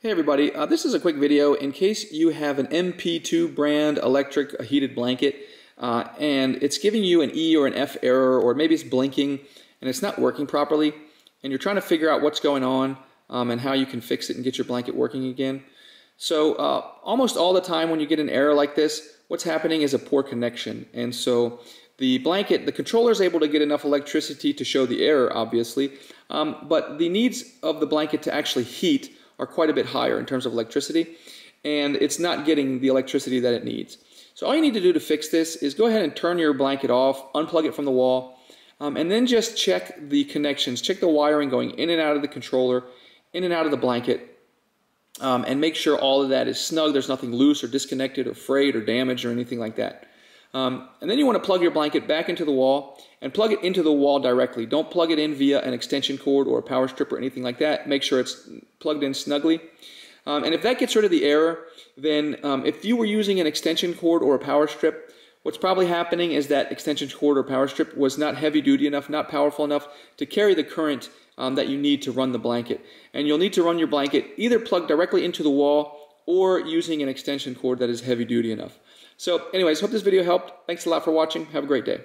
Hey everybody, this is a quick video in case you have an MP2 brand electric heated blanket and it's giving you an E or an F error, or maybe it's blinking and it's not working properly, and you're trying to figure out what's going on and how you can fix it and get your blanket working again. So almost all the time when you get an error like this, what's happening is a poor connection, and so the controller is able to get enough electricity to show the error, obviously, but the needs of the blanket to actually heat are quite a bit higher in terms of electricity, and it's not getting the electricity that it needs. So all you need to do to fix this is go ahead and turn your blanket off, unplug it from the wall, and then just check the connections, check the wiring going in and out of the controller, in and out of the blanket, and make sure all of that is snug, there's nothing loose or disconnected or frayed or damaged or anything like that. And then you want to plug your blanket back into the wall and plug it into the wall directly. Don't plug it in via an extension cord or a power strip or anything like that. Make sure it's plugged in snugly. And if that gets rid of the error, then if you were using an extension cord or a power strip, what's probably happening is that extension cord or power strip was not heavy duty enough, not powerful enough to carry the current that you need to run the blanket. And you'll need to run your blanket either plugged directly into the wall or using an extension cord that is heavy duty enough. So anyways, hope this video helped. Thanks a lot for watching. Have a great day.